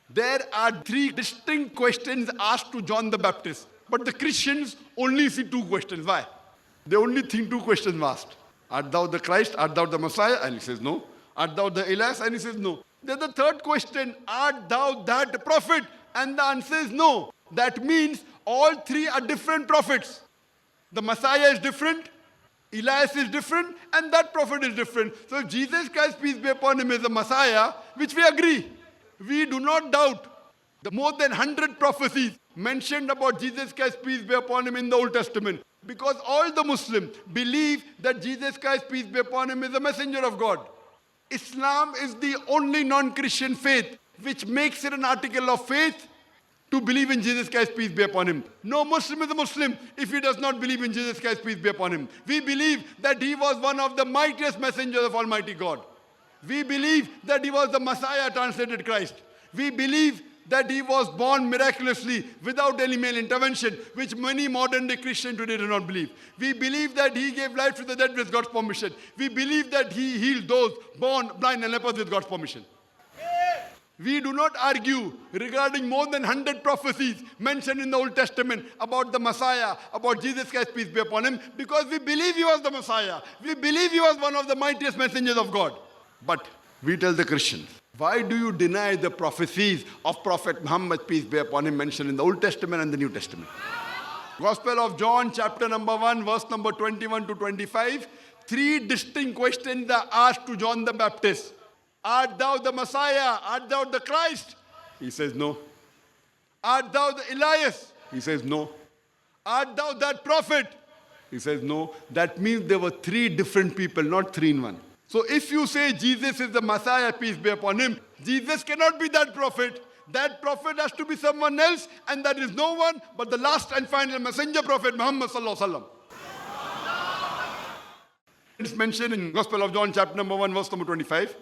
There are three distinct questions asked to John the Baptist. But the Christians only see two questions. Why? They only think two questions were asked. Art thou the Christ? Art thou the Messiah? And he says no. Art thou the Elias? And he says no. Then the third question, art thou that prophet? And the answer is no. That means all three are different prophets. The Messiah is different, Elias is different, and that prophet is different. So if Jesus Christ, peace be upon him, is the Messiah, which we agree, we do not doubt. The more than 100 prophecies mentioned about Jesus Christ, peace be upon him, in the Old Testament. Because all the Muslims believe that Jesus Christ, peace be upon him, is a messenger of God. Islam is the only non-Christian faith which makes it an article of faith to believe in Jesus Christ, peace be upon him. No Muslim is a Muslim if he does not believe in Jesus Christ, peace be upon him. We believe that he was one of the mightiest messengers of Almighty God. We believe that he was the Messiah, translated Christ. We believe that he was born miraculously without any male intervention, which many modern day Christians today do not believe. We believe that he gave life to the dead with God's permission. We believe that he healed those born blind and lepers with God's permission. We do not argue regarding more than 100 prophecies mentioned in the Old Testament about the Messiah, about Jesus Christ, peace be upon him, because we believe he was the Messiah. We believe he was one of the mightiest messengers of God. But we tell the Christians, why do you deny the prophecies of Prophet Muhammad, peace be upon him, mentioned in the Old Testament and the New Testament? Gospel of John, chapter number 1, verse number 21 to 25. Three distinct questions are asked to John the Baptist. Art thou the Messiah? Art thou the Christ? He says no. Art thou the Elias? He says no. Art thou that prophet? He says no. That means there were three different people, not three in one. So if you say Jesus is the Messiah, peace be upon him, Jesus cannot be that prophet. That prophet has to be someone else, and that is no one but the last and final messenger prophet, Muhammad sallallahu alaihi wasallam. It's mentioned in Gospel of John, chapter number 1, verse number 25.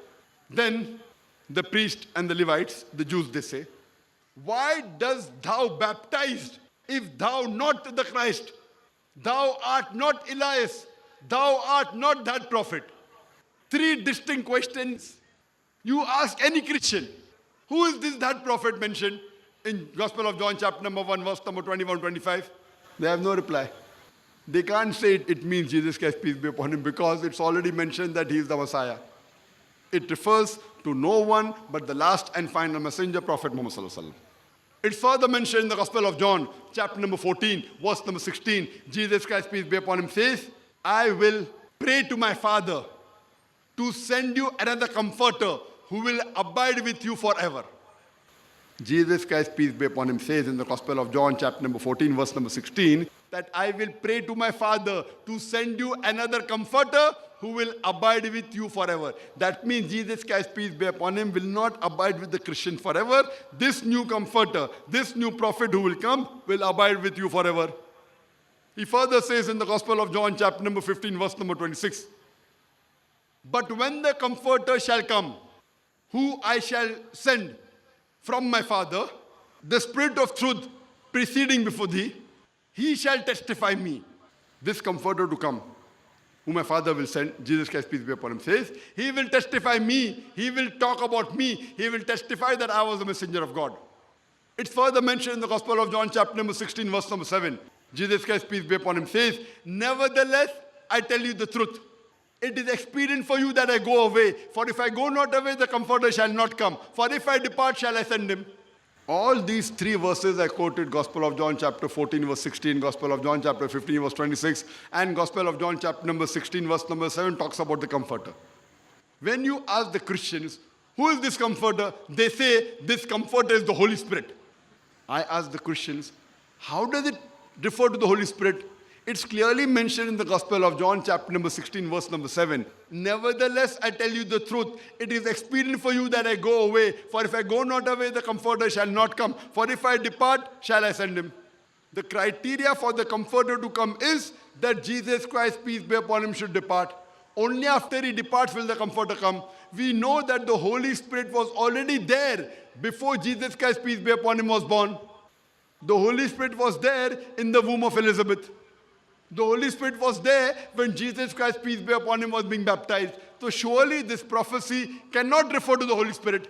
Then the priest and the Levites, the Jews, they say, why dost thou baptize if thou not the Christ? Thou art not Elias. Thou art not that prophet. Three distinct questions. You ask any Christian, who is this that prophet mentioned in Gospel of John, chapter number 1, verse number 21, 25? They have no reply. They can't say it means Jesus Christ, peace be upon him, because it's already mentioned that he is the Messiah. It refers to no one but the last and final messenger, Prophet Muhammad sallallahu alaihi wasallam. It's further mentioned in the Gospel of John, chapter number 14, verse number 16. Jesus Christ, peace be upon him, says, I will pray to my Father to send you another comforter who will abide with you forever. Jesus Christ, peace be upon him, says in the Gospel of John, chapter number 14, verse number 16, that I will pray to my Father to send you another comforter who will abide with you forever. That means Jesus Christ, peace be upon him, will not abide with the Christian forever. This new comforter, this new prophet who will come, will abide with you forever. He further says in the Gospel of John, chapter number 15, verse number 26, but when the comforter shall come, who I shall send from my Father, the Spirit of truth preceding before thee, he shall testify me. This comforter to come, whom my Father will send, Jesus Christ, peace be upon him, says, he will testify me, he will talk about me, he will testify that I was the messenger of God. It's further mentioned in the Gospel of John, chapter number 16, verse number 7. Jesus Christ, peace be upon him, says, nevertheless, I tell you the truth. It is expedient for you that I go away. For if I go not away, the Comforter shall not come. For if I depart, shall I send him. All these three verses I quoted, Gospel of John chapter 14, verse 16, Gospel of John chapter 15, verse 26, and Gospel of John chapter number 16, verse number 7 talks about the Comforter. When you ask the Christians, who is this Comforter? They say, this Comforter is the Holy Spirit. I ask the Christians, how does it refer to the Holy Spirit? It's clearly mentioned in the Gospel of John, chapter number 16, verse number 7. Nevertheless, I tell you the truth. It is expedient for you that I go away. For if I go not away, the Comforter shall not come. For if I depart, shall I send him. The criteria for the Comforter to come is that Jesus Christ, peace be upon him, should depart. Only after he departs will the Comforter come. We know that the Holy Spirit was already there before Jesus Christ, peace be upon him, was born. The Holy Spirit was there in the womb of Elizabeth. The Holy Spirit was there when Jesus Christ, peace be upon him, was being baptized. So surely this prophecy cannot refer to the Holy Spirit.